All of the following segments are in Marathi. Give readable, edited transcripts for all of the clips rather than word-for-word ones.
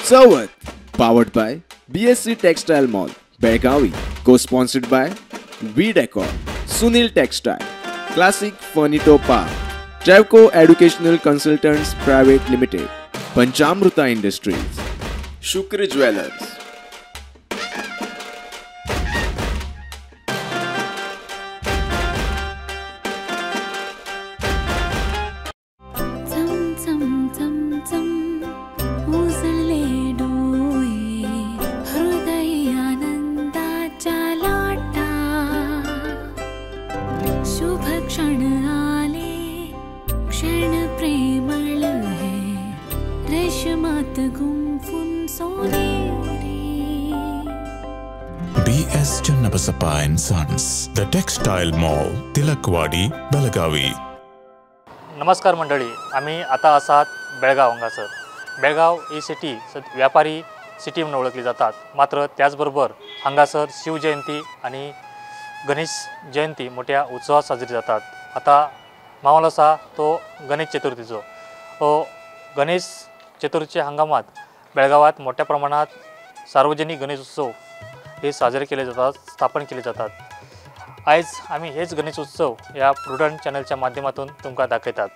Sawat, powered by BSC Textile Mall, Belgavi, co-sponsored by V-Decor, Sunil Textile, Classic Furniture Park, Travco Educational Consultants Private Limited, Panchamruta Industries, Shukri Jewelers. BS Channabasappa and Sons, The Textile Mall, Tilakwadi, Belgavi. नमस्कार मंडळी, आम्ही आता असात बेळगाव हंगासर. बेळगाव ही सिटी व्यापारी सिटी म्हणून ओळखली जातात. मात्र त्याचबरोबर हंगासर शिवजयंती आणि गणेश जयंती मोठ्या उत्सवात साजरी जातात. आता माहोल असा तो गणेश चतुर्थीचो. गणेश चतुर्थीच्या हंगामात बेळगावात मोठ्या प्रमाणात सार्वजनिक गणेश उत्सव हे साजरे केले जातात, स्थापन केले जातात. आज आम्ही हेच गणेश उत्सव या प्रुडंट चॅनलच्या माध्यमातून तुमका दाखवतात.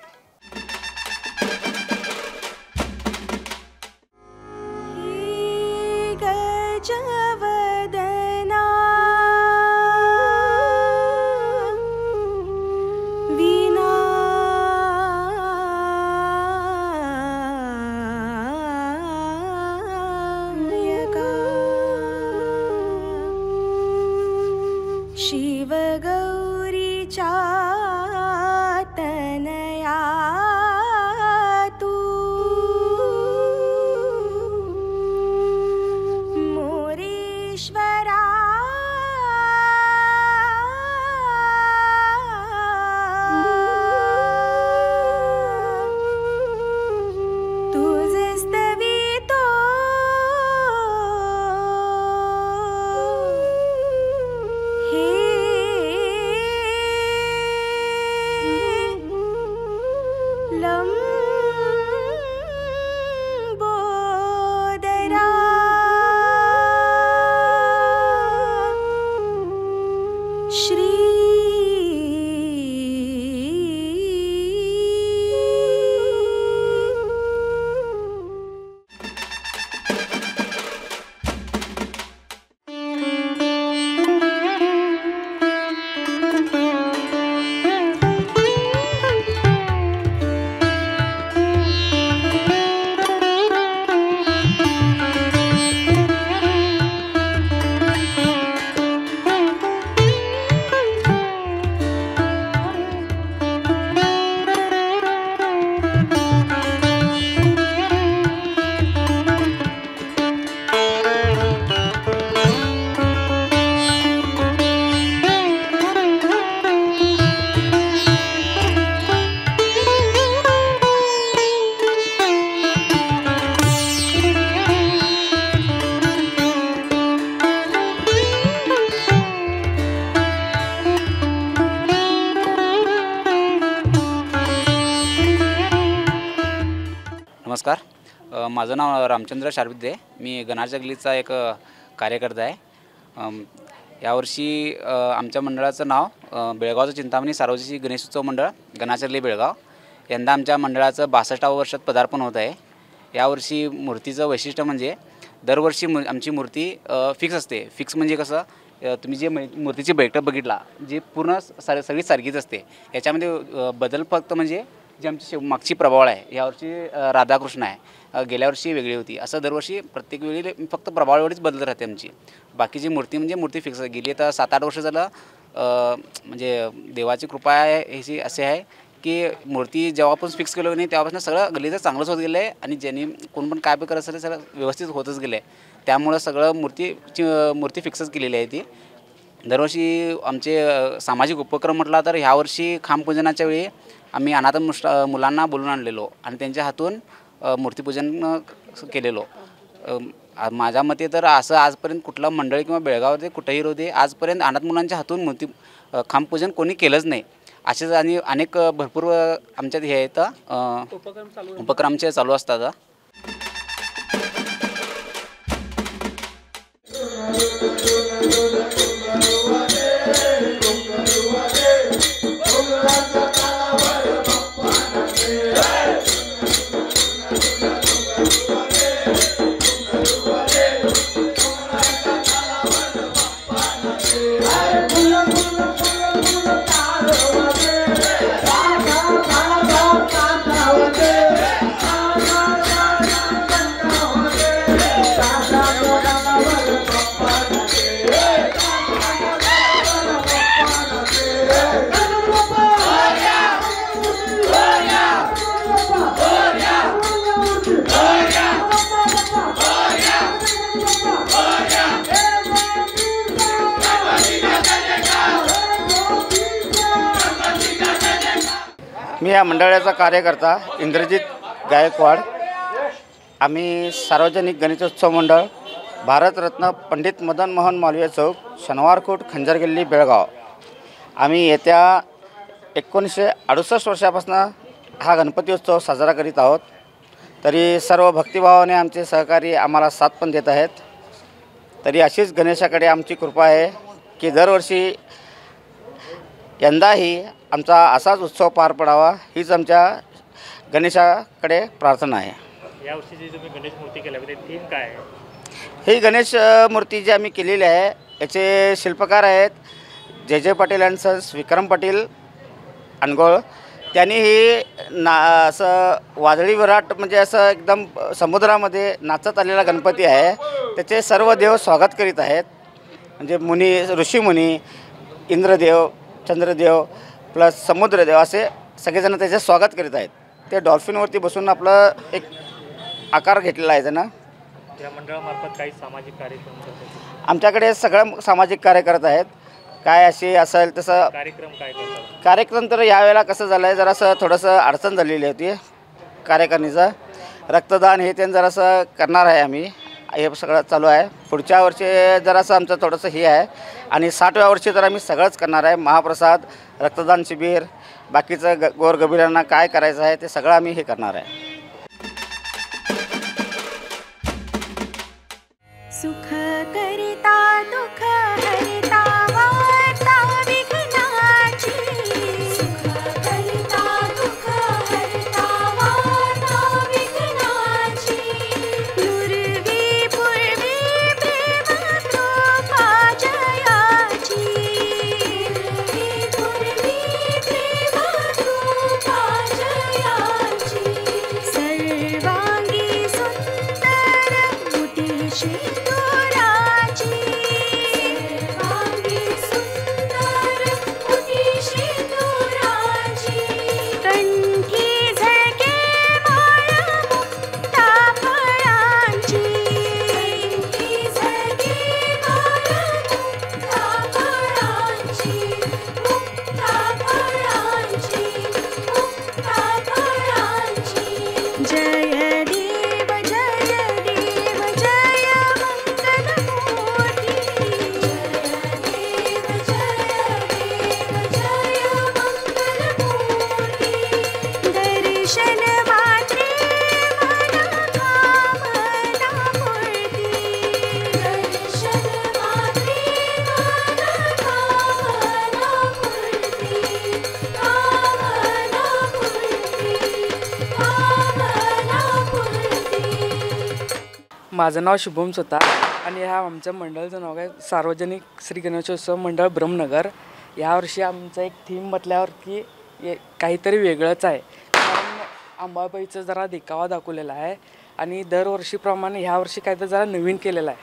शिवगौरीच्या तनया तू मोरेश्वरा तुझस्तवितो हे लंबोदरा श्री नमस्कार, माझं नाव रामचंद्र शारविद्ये. मी गणाच जगलीचा एक कार्यकर्ता आहे. यावर्षी आमच्या मंडळाचं नाव बेळगावचं चिंतामणी सार्वजनिक गणेशोत्सव मंडळ गणाच जगली बेळगाव. यंदा आमच्या मंडळाचं 62व्या वर्षात पदार्पण होत आहे. यावर्षी मूर्तीचं वैशिष्ट्य म्हणजे दरवर्षी आमची मूर्ती फिक्स असते. फिक्स म्हणजे कसं, तुम्ही जे मूर्तीची बैठक बघितला जी पूर्ण सगळी सारखीच असते. याच्यामध्ये बदल फक्त म्हणजे जी आमची मागची प्रभावळ आहे, यावर्षी राधाकृष्ण आहे, गेल्या वर्षी वेगळी होती. असं दरवर्षी प्रत्येक वेळी फक्त प्रभावळीच बदलत राहते आमची. बाकीची मूर्ती म्हणजे मूर्ती फिक्स गेली. तर 7-8 वर्ष झालं म्हणजे देवाची कृपा आहे ही असे आहे की मूर्ती जेव्हापासून फिक्स केलं नाही तेव्हापासून सगळं गल्लीचं चांगलंच होत गेलं आहे आणि ज्यांनी कोण पण काय पण करत असेल सगळं व्यवस्थित होतच गेलं आहे. त्यामुळं सगळं मूर्ती फिक्सच केलेली आहे ती. दरवर्षी आमचे सामाजिक उपक्रम म्हटला तर ह्यावर्षी खांबपूजनाच्या वेळी आम्ही अनाथ मुलांना बोलून आणलेलो आणि त्यांच्या हातून मूर्तीपूजन केलेलो. माझ्या मते तर असं आजपर्यंत कुठलं मंडळ किंवा बेळगावमध्ये कुठेही होते आजपर्यंत अनाथ मुलांच्या हातून खांबपूजन कोणी केलंच नाही. असेच आणि अनेक भरपूर आमच्यात हे आहेत उपक्रमचे चालू असतात. मी या मंडळाचा कार्यकर्ता इंद्रजित गायकवाड. आम्ही सार्वजनिक गणेशोत्सव मंडळ भारतरत्न पंडित मदन मोहन मालवीय चौक, शनिवारकोट, खंजर गल्ली, बेळगाव. आम्ही येत्या 1968 वर्षापासून हा गणपती उत्सव साजरा करीत आहोत. तरी सर्व भक्तिभावाने आमचे सहकारी आम्हाला साथ पण देत आहेत. तरी अशीच गणेशाकडे आमची कृपा आहे की दरवर्षी यंदाही आमचा असाच उत्सव पार पडावा, हीच आमच्या गणेशाकडे प्रार्थना आहे. यावर्षी जी तुम्ही गणेश मूर्ती केल्या थीम काय आहे? ही गणेश मूर्ती जी आम्ही केलेली आहे याचे शिल्पकार आहेत जे पाटील अँड सन्स, विक्रम पाटील अनगोळ. त्यांनी ही असं वादळी विराट म्हणजे असं एकदम समुद्रामध्ये नाचत आलेला गणपती आहे. त्याचे सर्व देव स्वागत करीत आहेत. म्हणजे मुनी, ऋषीमुनी, इंद्रदेव, चंद्रदेव प्लस समुद्रदेव असे सगळेजण त्याचे स्वागत करीत आहेत. ते डॉल्फिनवरती बसून आपलं एक आकार घेतलेला आहे त्यांना. या मंडळामार्फत काही सामाजिक कार्यक्रम करतात? आमच्याकडे सगळं सामाजिक कार्य करत आहेत. काय असे असेल तसं कार्यक्रम काय करतात? कार्यक्रम तर यावेळेला कसं झालं आहे, जरासं थोडंसं अडचण झालेली होती कार्यकारिणीचं. रक्तदान हे त्यांनी जरासं करणार आहे आम्ही, हे सगळं चालू आहे. पुढच्या वर्षी जरासं आमचं थोडंसं हे आहे. आणि 60व्या वर्षी तर आम्ही सगळंच करणार आहे. महाप्रसाद, रक्तदान शिबिर, बाकीचं गोरगरिबांना काय करायचं आहे ते सगळं आम्ही हे करणार आहे. सुख करिता दुःख हरिता वार्ता विघ्नाची. सुख करिता दुःख हरिता वार्ता विघ्नाची. पूर्वी पूर्वी प्रेम कृपा जयाची. पूर्वी प्रेम कृपा जयाची. सर्वांगी सुंदर मुठीशी माझं नाव शुभम सुतार आणि ह्या आमच्या मंडळाचं नाव आहे सार्वजनिक श्री गणेशोत्सव मंडळ ब्रह्मनगर. यावर्षी आमचं एक थीम म्हटल्यावर की काहीतरी वेगळंच आहे. कारण अंबाबाईचं जरा देखावा दाखवलेला आहे आणि दरवर्षीप्रमाणे ह्या वर्षी काहीतरी जरा नवीन केलेलं आहे.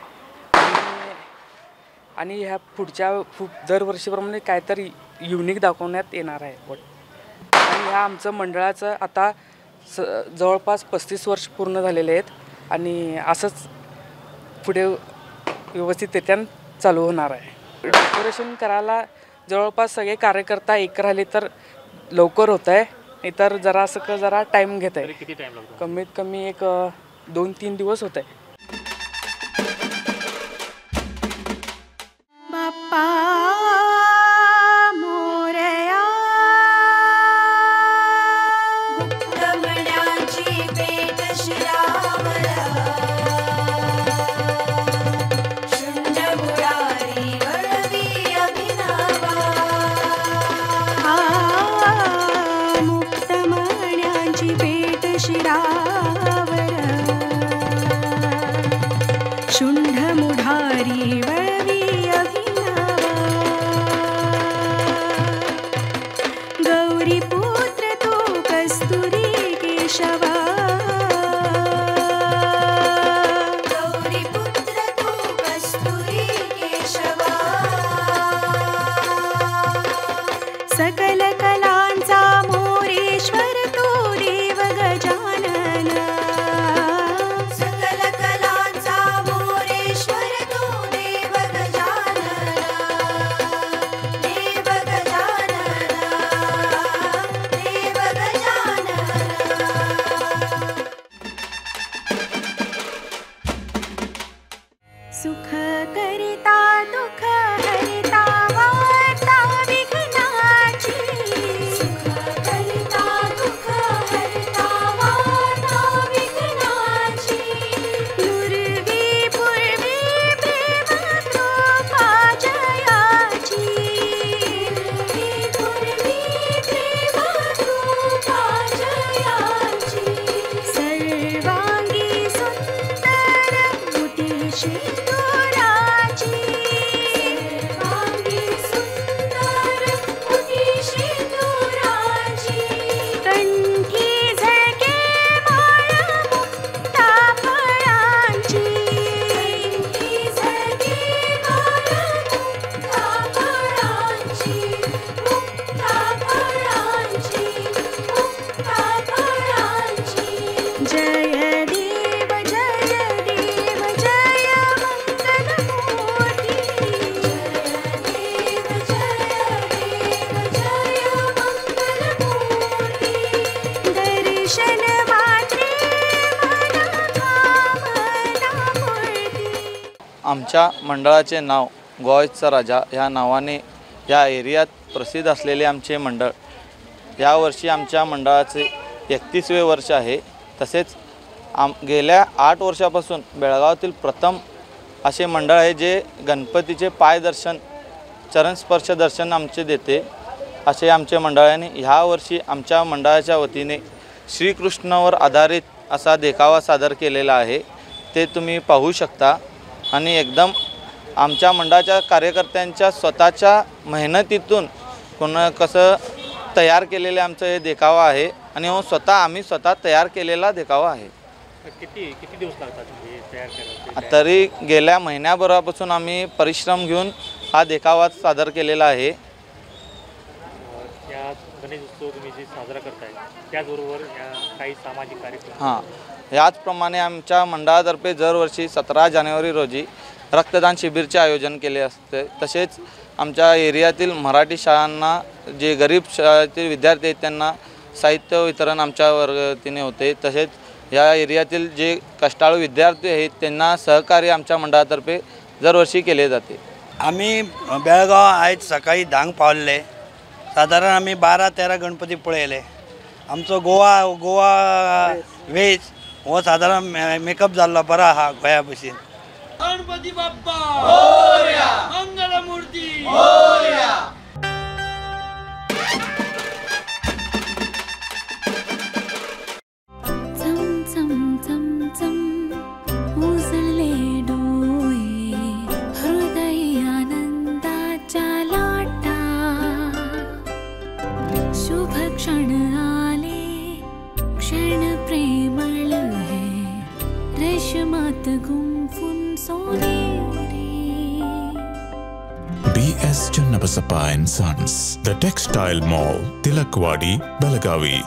आणि ह्या पुढच्या दरवर्षीप्रमाणे काहीतरी युनिक दाखवण्यात येणार आहे. आणि ह्या आमचं मंडळाचं आता जवळपास 35 वर्ष पूर्ण झालेले आहेत आणि असंच पुढे व्यवस्थितरित्या चालू होणार आहे. डेकोरेशन करायला जवळपास सगळे कार्यकर्ता एक राहिले तर लवकर होत आहे, नाहीतर जरा टाईम घेत आहे. किती टाईम लागतो? कमीत कमी एक 2-3 दिवस होत आहे. बाप्पा मोरया. मुक्तमण्याची पेट शिरावर. शुंड बुडारी वळवी अभिनवा. मुक्तमण्याची पेट शिरावर. शुंड मुढारी वळवी अभिनवा. गौरी पुत्र तू कस्तुरी केशवा. गौरी पुत्र तू कस्तुरी केशवा. सकल कलांचा मोरेश्वर तू देव गजानन. सकल कलांचा मोरेश्वर तू देव गजानन. देव गजानन. देव गजानन. दर्शन मात्रे मन कामना मूर्ती. आमच्या मंडळाचे नाव गोवाचा राजा ह्या नावाने या एरियात प्रसिद्ध असलेले आमचे मंडळ यावर्षी आमच्या मंडळाचे 31वे वर्ष आहे. तसेच गेल्या 8 वर्षापासून बेळगावातील प्रथम असे मंडळ आहे जे गणपतीचे पायदर्शन चरणस्पर्श दर्शन आमचे देते असे आमचे मंडळ आहे. आणि ह्या वर्षी आमच्या मंडळाच्या वतीने श्रीकृष्णावर आधारित असा देखावा सादर केलेला आहे, ते तुम्ही पाहू शकता. आणि एकदम आमच्या मंडळाच्या कार्यकर्त्यांच्या स्वतःच्या मेहनतीतून कसं तयार केलेले आमचं हे देखावा आहे आणि आम्ही स्वतः तयार केलेला देखावा आहे. किती दिवस लागतात हे तयार करायला? तरी गेल्या महिन्याभरापासून आम्ही परिश्रम घेऊन हा देखावा सादर केलेला आहे. या गणेश उत्सव तुम्ही जे साजरा करताय त्याचबरोबर काही सामाजिक कार्यक्रम? हां, याचप्रमाणे आमच्या मंडळातर्फे दरवर्षी 17 जानेवारी रोजी रक्तदान शिबिरचे आयोजन केले असते. तसेच आमच्या एरियातील मराठी शाळांना जे गरीब शाळेतील विद्यार्थी आहेत त्यांना साहित्य वितरण आमच्या वतीने होते. तसेच या एरियातील जे कष्टाळू विद्यार्थी आहेत त्यांना सहकार्य आमच्या मंडळातर्फे दरवर्षी केले जाते. आम्ही बेळगाव आज सकाळी 10 पावले. साधारण आम्ही 12-13 गणपती पळयले. आमचो गोवा वेज हो साधारण मेकअप जाल्लो बरा आहा गोंया भशेन. गणपती बाप्पा मोरया, मंगलमूर्ती मोरया. चम चम चम चम उजळले डोळे, हृदय आनंदाच्या लाटा. शुभ क्षण आले, क्षण प्रेमळ है, रेशमात गुंफून सोनेरी. BS Channabasappa and Sons, The Textile Mall, Tilakwadi, Belagavi.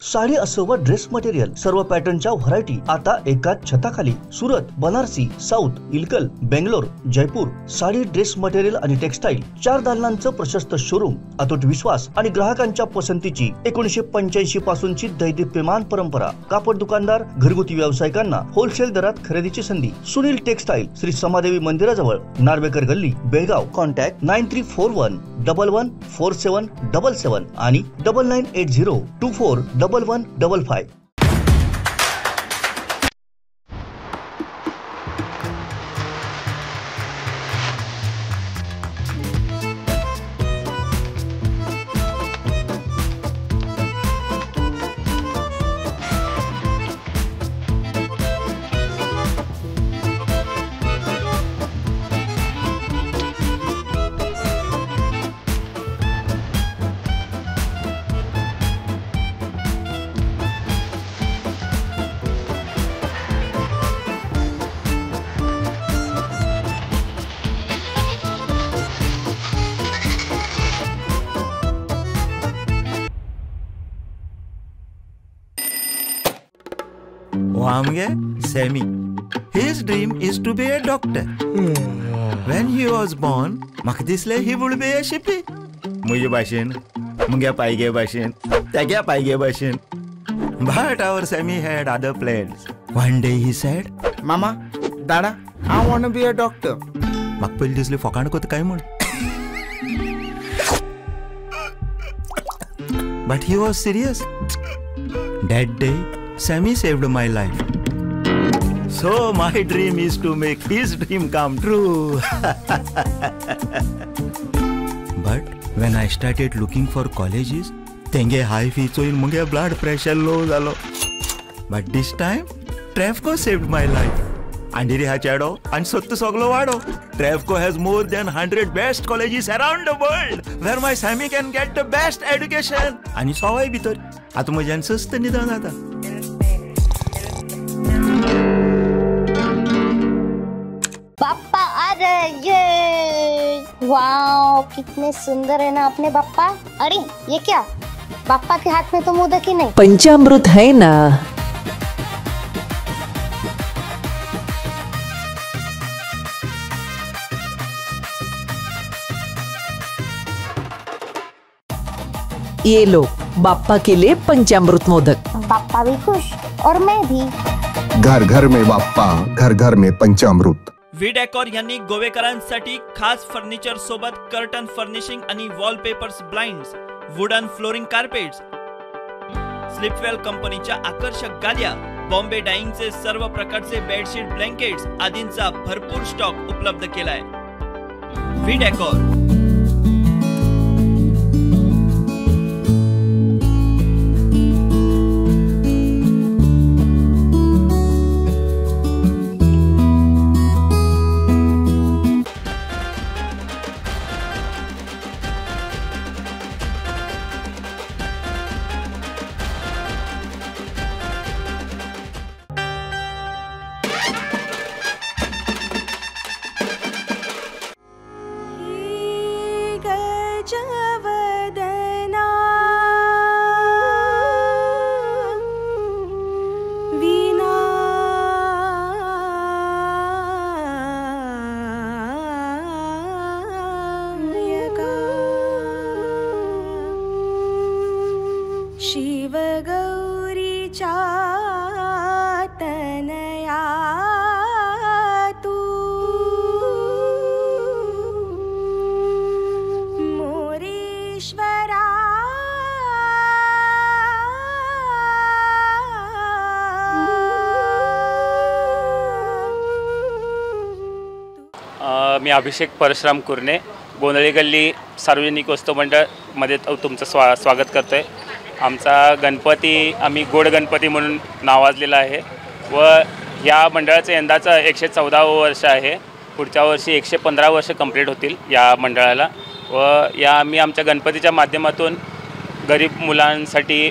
Sari असो व ड्रेस मटेरियल सर्व पॅटर्नच्या व्हरायटी आता एकाच छताखाली. Surat, Banarasi, south, Ilkal, Bangalore, Jaipur. Sari, dress material आणि टेक्सटाईल 4 दालनांचं प्रशस्त शोरूम, अतूट विश्वास आणि ग्राहकांच्या पसंतीची 1985 पासूनची दैदिप्यमान परंपरा. कापड दुकानदार, घरगुती व्यावसायिकांना होलसेल दरात खरेदीची संधी. सुनील टेक्सटाईल, श्री समादेवी मंदिराजवळ, नार्वेकर गल्ली, बेळगाव. कॉन्टॅक्ट 9341114777 आणि 9980241155. Amge Semi. His dream is to be a doctor. When he was born, म्हाका दिसले he would be a shippy. मुगे भाशेन, मुगे पायगे भाशेन, तेगे पायगे भाशेन. But our Semi had other plans. One day he said, Mama, Dada, I want to be a doctor. म्हाका पयली दिसले फोकाण कोत काय म्हण. But he was serious. That day, Semi saved my life. So my dream is to make his dream come true. But when I started looking for colleges, tenge high fees so in munge blood pressure low zalo. But this time, Trevco saved my life. Andiri ha chado and sottu soglo wado. Trevco has more than 100 best colleges around the world where my Semi can get the best education. Ani sawai bitor. Atu majan sust nidan ata. पापा आ रहे ये। वाओ कितने सुंदर है ना अपने पापा। अरे ये क्या, पापा के हाथ में तो मोदक ही नहीं। पंचामृत है ना। ये लो बाप्पा के लिए पंचामृत मोदक। बाप्पा भी खुश और मैं भी। घर घर में बाप्पा, घर घर में पंचामृत। वी डेकोर यांनी गोवेकरांसाठी खास फर्निचर सोबत कर्टन फर्निशिंग आणि wallpapers, blinds, wooden flooring carpets, Sleepwell कंपनीच्या आकर्षक गाद्या, बॉम्बे डाइंगचे सर्व प्रकारचे बेडशीट, ब्लँकेट्स आदींचा भरपूर स्टॉक उपलब्ध केलाय। We decor. गजवदना विनायका शिवगौरीच्या तनया मी अभिषेक परशुराम कुरणे, गोंधळी गल्ली सार्वजनिक उत्सव मंडळमध्ये तुमचं स्वागत करतो आहे। आमचा गणपती आम्ही गोड गणपती म्हणून नावाजलेला आहे व या मंडळाचं यंदाचं 114वं वर्ष आहे। पुढच्या वर्षी 115 वर्ष कंप्लीट होतील या मंडळाला व आम्ही आमच्या गणपतीच्या माध्यमातून गरीब मुलांसाठी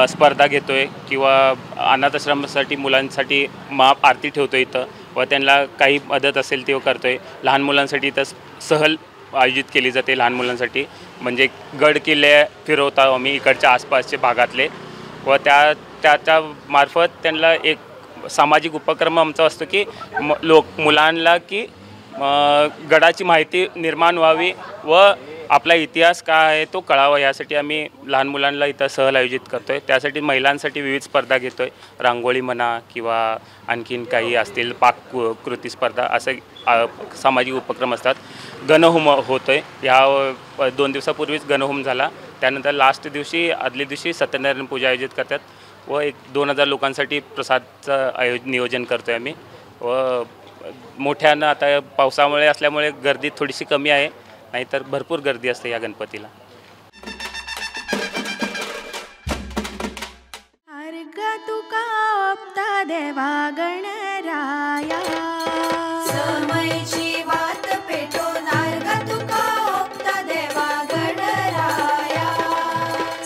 स्पर्धा घेतो आहे किंवा अनाथाश्रमासाठी मुलांसाठी आरती ठेवतो इथं व त्यांना काही मदत असेल ते करतो आहे। लहान मुलांसाठी इथं सहल आयोजित केली जाते लहान मुलांसाठी, म्हणजे गड किल्ले फिरवतो आम्ही इकडच्या आसपासचे भागातले व त्याच्या मार्फत त्यांना एक सामाजिक उपक्रम आमचा असतो की मुलांना की गडाची माहिती निर्माण व्हावी व आपला इतिहास काय आहे तो कळावा, यासाठी आम्ही लहान मुलांना इथं सहल आयोजित करतो आहे। त्यासाठी महिलांसाठी विविध स्पर्धा घेतो आहे, रांगोळी म्हणा किंवा आणखीन काही असतील पाककृती स्पर्धा, असे सामाजिक उपक्रम असतात। गणहोम होतो आहे, ह्या 2 दिवसापूर्वीच गणहोम झाला, त्यानंतर लास्ट दिवशी आदल्या दिवशी सत्यनारायण पूजा आयोजित करतात व 2000 लोकांसाठी प्रसादचं नियोजन करतो आहे आम्ही व मोठ्यानं आता पावसामुळे असल्यामुळे गर्दी थोडीशी कमी आहे, नाहीतर भरपूर गर्दी असते या गणपतीला। अर्घ तुका ओपता देवा गणराया, समयची वात पेटोन अर्घ तुका ओपता देवा गणराया,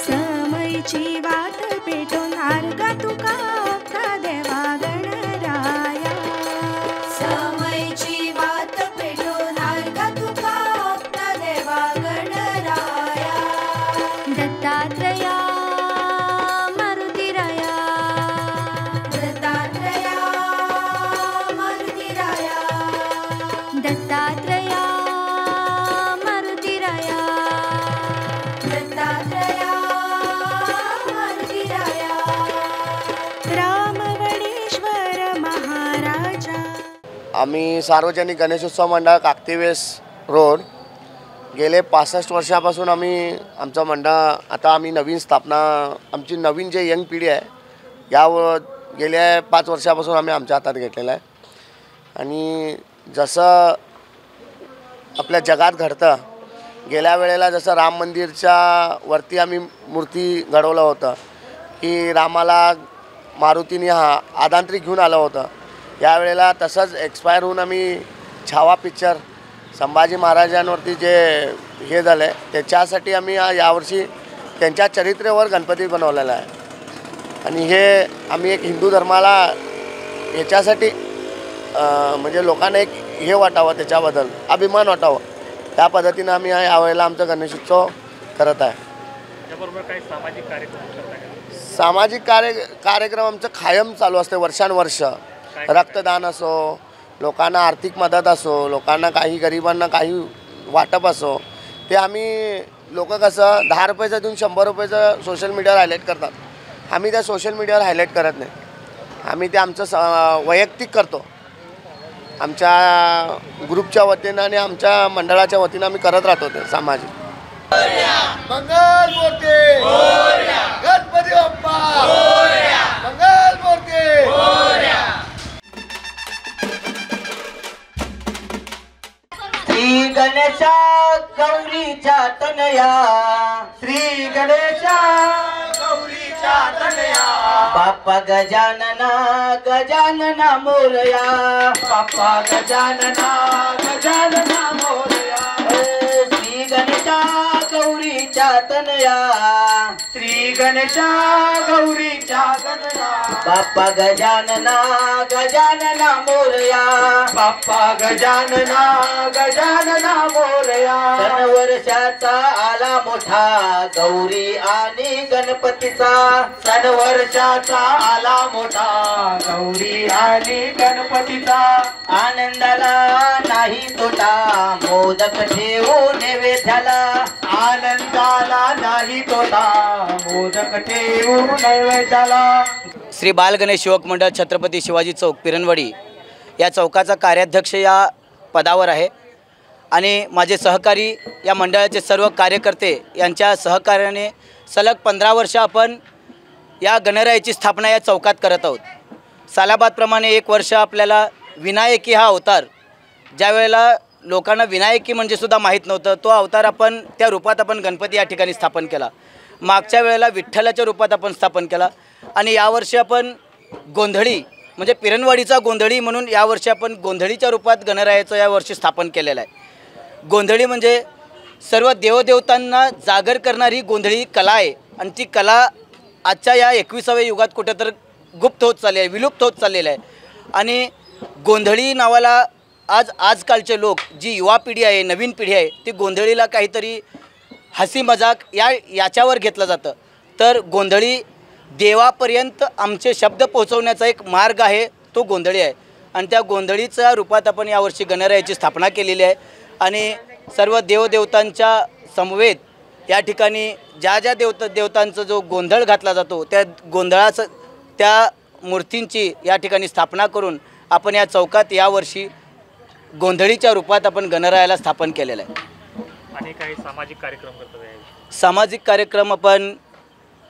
समयची वात पेटोन अर्घ तुका ओपता देवा गणराया, समयची वात पेटोन अर्घ तुका दत्तात्रया मारुतिराया, दत्तात्रया मारुतिराया, दत्तात्रया मारुतिराया, दत्तात्रया मारुतिराया, रामवडेश्वर महाराजा। आम्ही सार्वजनिक गणेशोत्सव मंडळ काकतीवेस रोड गेले 65 वर्षापासून आम्ही आमचं मंडळ, आता आम्ही नवीन स्थापना, आमची नवीन जे यंग पिढी आहे या गेल्या 5 वर्षापासून आम्ही आमच्या हातात घेतलेलं आहे। आणि जसं आपल्या जगात घडतं, गेल्या वेळेला जसं राम मंदिरच्या वरती आम्ही मूर्ती घडवलं होतं की रामाला मारुतीने आदांत्रिक घेऊन आलं होतं, यावेळेला तसंच एक्सपायर होऊन आम्ही छावा पिक्चर संभाजी महाराजांवरती जे हे झालं आहे त्याच्यासाठी आम्ही यावर्षी त्यांच्या चरित्रेवर गणपती बनवलेला आहे। आणि हे आम्ही एक हिंदू धर्माला याच्यासाठी म्हणजे लोकांना एक हे वाटावं, त्याच्याबद्दल अभिमान वाटावं, त्या पद्धतीनं आम्ही यावेळेला आमचा गणेशोत्सव करत आहे। त्याबरोबर काही सामाजिक कार्यक्रम करता का? सामाजिक कार्यक्रम आमचं कायम चालू असते, वर्षानुवर्ष। रक्तदान असो, लोकांना आर्थिक मदत असो, लोकांना काही गरिबांना काही वाटप असो, ते आम्ही लोक कसं 10 रुपयाचं देऊन 100 रुपयाचं सोशल मीडियावर हायलाईट करतात. आम्ही त्या सोशल मीडियावर हायलाईट करत नाही. आम्ही ते आमचं वैयक्तिक करतो. आमच्या ग्रुपच्या वतीनं आणि आमच्या मंडळाच्या वतीनं आम्ही करत राहतो ते सामाजिक. मंगल मूर्ती गणपती बाप्पा मंगल मूर्ती. श्री गणेशा गौरीच्या तनया, श्री गणेशा गौरीच्या तनया, बाप्पा गजानना गजानना मोरया, बाप्पा गजानना गजानना मोरया. श्री गणेशा गौरीच्या तनया, श्री गणेशा गौरीच्या तनया, बाप्पा गजानना गजानना मोरया, बाप्पा गजानना गजानना मोरया. सण वर्षाचा आला मोठा गौरी आणि गणपतीचा, सण वर्षाचा आला मोठा गौरी आणि गणपतीचा. आनंदाला नाही तोटा मोदक ठेवू नैवेद्याला, आनंदाला नाही तोटा मोदक ठेवू नैवेद्याला. श्री बाल गणेश युवक मंडळ छत्रपती शिवाजी चौक पिरणवाडी या चौकाचा कार्याध्यक्ष या पदावर आहे आणि माझे सहकारी या मंडळाचे सर्व कार्यकर्ते यांच्या सहकार्याने सलग 15 वर्ष आपण या गणरायाची स्थापना या चौकात करत आहोत. सालाबादप्रमाणे 1 वर्ष आपल्याला विनायकी हा अवतार, ज्या वेळेला लोकांना विनायकी म्हणजे सुद्धा माहीत नव्हतं, तो अवतार आपण त्या रूपात आपण गणपती या ठिकाणी स्थापन केला. मागच्या वेळेला विठ्ठलाच्या रूपात आपण स्थापन केला आणि यावर्षी आपण गोंधळी म्हणजे पिरणवाडीचा गोंधळी म्हणून यावर्षी आपण गोंधळीच्या रूपात गणरायाचं यावर्षी स्थापन केलेलं आहे. गोंधळी म्हणजे सर्व देवदेवतांना जागर करणारी गोंधळी कला आहे आणि ती कला आजच्या या 21व्या युगात कुठेतरी गुप्त होत चालली आहे, विलुप्त होत चाललेलं आहे. आणि गोंधळी नावाला आजकालचे लोक, जी युवा पिढी आहे, नवीन पिढी आहे, ती गोंधळीला काहीतरी हसी मजाक याच्यावर घेतलं जातं. तर गोंधळी देवापर्यंत आमचे शब्द पोहोचवण्याचा एक मार्ग आहे, तो गोंधळी आहे आणि त्या गोंधळीच्या रूपात आपण यावर्षी गणरायाची स्थापना केलेली आहे. आणि सर्व देवदेवतांच्या समवेत या ठिकाणी ज्या ज्या देवतांचा जो गोंधळ घातला जातो त्या गोंधळाचं त्या मूर्तींची या ठिकाणी स्थापना करून आपण या चौकात यावर्षी गोंधळीच्या रूपात आपण गणरायाला स्थापन केलेलं आहे. आणि काही सामाजिक कार्यक्रम करतो आहे. सामाजिक कार्यक्रम आपण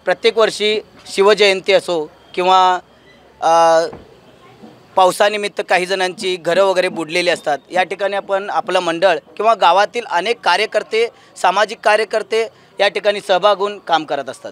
प्रत्येक वर्षी शिवजयंती असो किंवा पावसानिमित्त काही जणांची घरं वगैरे बुडलेली असतात, या ठिकाणी आपण आपलं मंडळ किंवा गावातील अनेक कार्यकर्ते, सामाजिक कार्यकर्ते या ठिकाणी सहभाग होऊन काम करत असतात.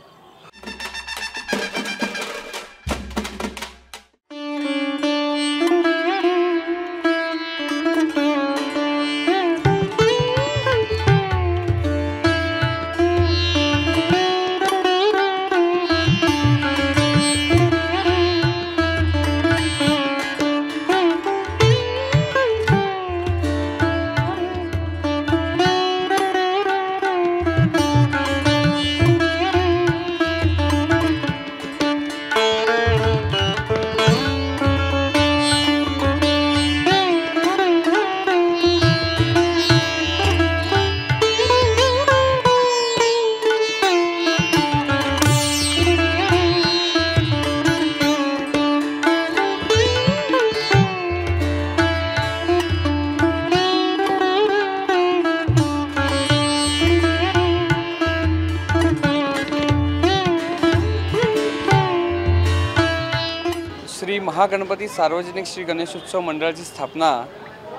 श्री महागणपती सार्वजनिक श्री गणेशोत्सव मंडळाची स्थापना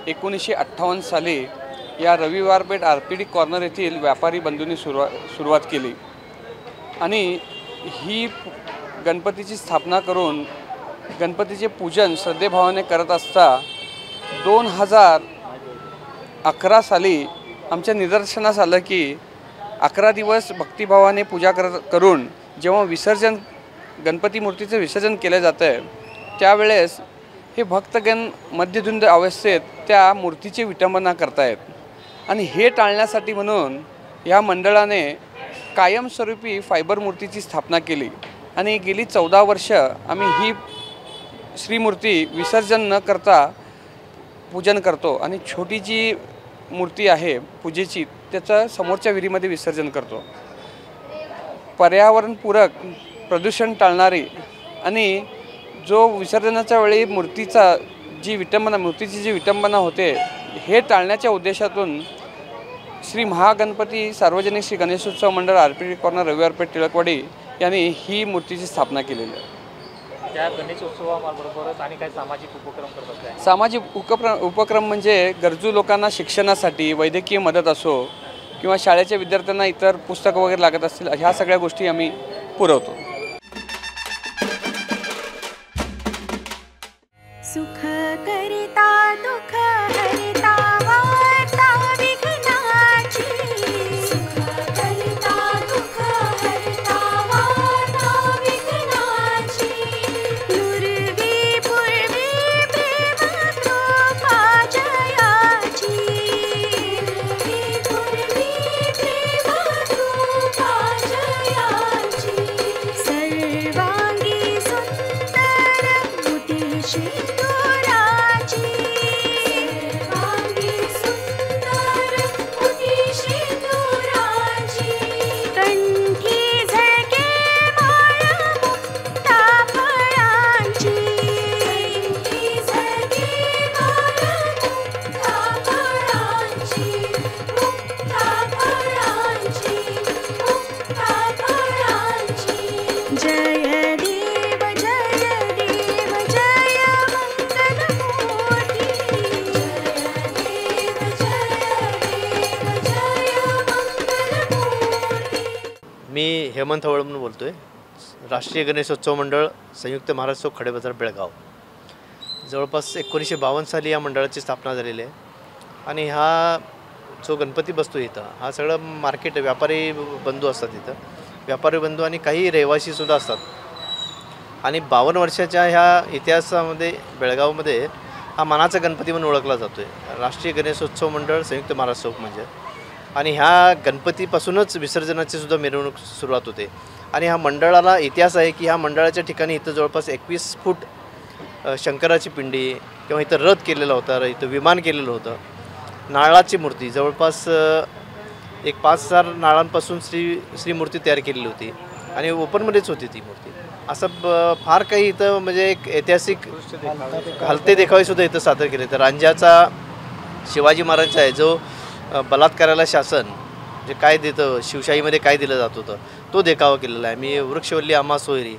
1958 साली या रविवार पेठ RPD कॉर्नर येथील व्यापारी बंधूंनी सुरुवात केली आणि ही गणपतीची स्थापना करून गणपतीचे पूजन श्रद्धेभावाने करत असता 2011 साली आमच्या निदर्शनास आलं की 11 दिवस भक्तिभावाने पूजा करून जेव्हा विसर्जन गणपती मूर्तीचं विसर्जन केलं जातं आहे त्यावेळेस हे भक्तगण मध्यधुंद अवस्थेत त्या मूर्तीची विटंबना करतायत आणि हे टाळण्यासाठी म्हणून या मंडळाने कायमस्वरूपी फायबर मूर्तीची स्थापना केली आणि गेली 14 वर्ष आम्ही ही श्रीमूर्ती विसर्जन न करता पूजन करतो आणि छोटी जी मूर्ती आहे पूजेची त्याचं समोरच्या विहिरीमध्ये विसर्जन करतो. पर्यावरणपूरक, प्रदूषण टाळणारी आणि जो विसर्जनाच्या वेळी मूर्तीची जी विटंबना होते हे टाळण्याच्या उद्देशातून श्री महागणपती सार्वजनिक श्री गणेशोत्सव मंडळ RPD कॉर्नर रविवार पेठ टिळकवाडी यांनी ही मूर्तीची स्थापना केलेली आहे. त्या गणेशोत्सवाबरोबरच आणि काही सामाजिक उपक्रम करतात काय? सामाजिक उपक्रम म्हणजे गरजू लोकांना शिक्षणासाठी वैद्यकीय मदत असो किंवा शाळेच्या विद्यार्थ्यांना इतर पुस्तकं वगैरे लागत असतील ह्या सगळ्या गोष्टी आम्ही पुरवतो. सुख करिता दुःख हरिता वार्ता विघ्नाची. सुख करिता दुःख हरिता वार्ता विघ्नाची. पूर्वी पूर्वी प्रेम कृपा जयाची. पूर्वी प्रेम कृपा जयाची. सर्वांगी सुंदर मुठीशी मी हेमंत हवळ म्हणून बोलतो आहे. राष्ट्रीय गणेशोत्सव मंडळ संयुक्त महाराष्ट्र खडेबाजार बेळगाव. जवळपास 1952 साली या मंडळाची स्थापना झालेली आहे आणि हा जो गणपती बसतो इथं हा सगळं मार्केट व्यापारी बंधू असतात इथं, व्यापारी बंधू आणि काही रहिवासीसुद्धा असतात. आणि 52 वर्षाच्या ह्या इतिहासामध्ये बेळगावमध्ये हा मानाचा गणपती म्हणून ओळखला जातो आहे. राष्ट्रीय गणेशोत्सव मंडळ संयुक्त महाराष्ट्र म्हणजे. आणि ह्या गणपतीपासूनच विसर्जनाची सुद्धा मिरवणूक सुरुवात होते. आणि ह्या मंडळाला इतिहास आहे की ह्या मंडळाच्या ठिकाणी इथं जवळपास 21 फूट शंकराची पिंडी किंवा इथं रथ केलेला होता, इथं विमान केलेलं होतं. नारळाची मूर्ती जवळपास 5,000 नारळांपासून श्री मूर्ती तयार केलेली होती आणि ओपनमध्येच होती ती मूर्ती. असं फार काही इथं म्हणजे एक ऐतिहासिक हलते देखावेसुद्धा इथं सादर केले. तर रांजाचा शिवाजी महाराजांचा आहे जो बलात्काराला शासन जे काय देतं शिवशाहीमध्ये काय दिलं जात होतं तो देखावा केलेला आहे. मी वृक्षवल्ली आम्हा सोयरी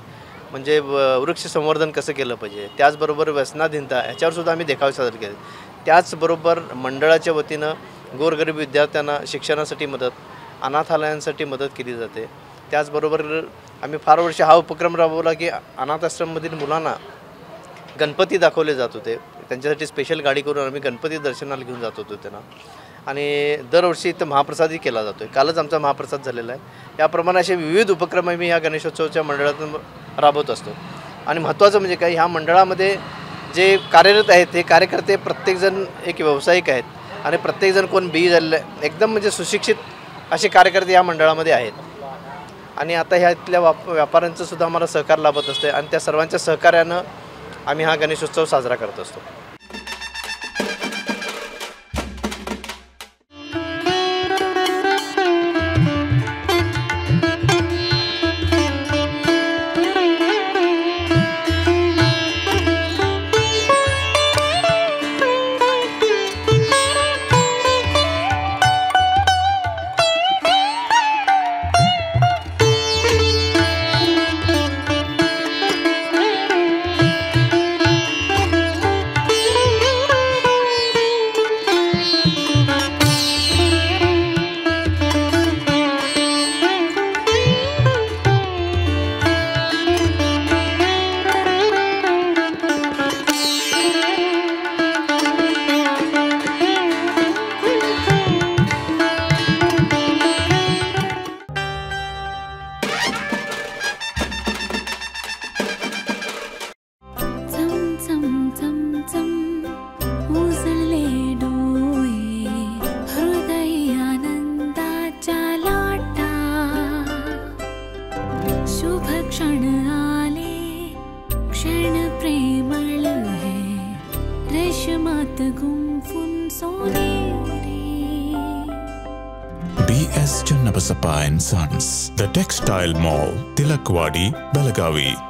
म्हणजे वृक्ष संवर्धन कसं केलं पाहिजे, त्याचबरोबर व्यसनाधीनता ह्याच्यावरसुद्धा आम्ही देखावे सादर केले. त्याचबरोबर मंडळाच्या वतीनं गोरगरीब विद्यार्थ्यांना शिक्षणासाठी मदत, अनाथालयांसाठी मदत केली जाते. त्याचबरोबर आम्ही फार वर्ष हा उपक्रम राबवला की अनाथ आश्रममधील मुलांना गणपती दाखवले जात होते. त्यांच्यासाठी स्पेशल गाडी करून आम्ही गणपती दर्शनाला घेऊन जात होतो त्यांना. आणि दरवर्षी इथं महाप्रसादही केला जातो आहे. कालच आमचा महाप्रसाद झालेला आहे. याप्रमाणे असे विविध उपक्रम आम्ही ह्या गणेशोत्सवाच्या मंडळातून राबवत असतो. आणि महत्त्वाचं म्हणजे काय, ह्या मंडळामध्ये जे कार्यरत आहेत हे कार्यकर्ते प्रत्येकजण एक व्यावसायिक आहेत आणि प्रत्येकजण कोण बी झालेलं आहे एकदम म्हणजे सुशिक्षित असे कार्यकर्ते या मंडळामध्ये आहेत. आणि आता ह्या इथल्या व्यापाऱ्यांचं सुद्धा आम्हाला सहकार लाभत असते आणि त्या सर्वांच्या सहकार्यानं आम्ही हा गणेशोत्सव साजरा करत असतो. रेशमात गुंफून सोनेरी BS Channabasappa and Sons, The Textile Mall, Tilakwadi, Belagavi.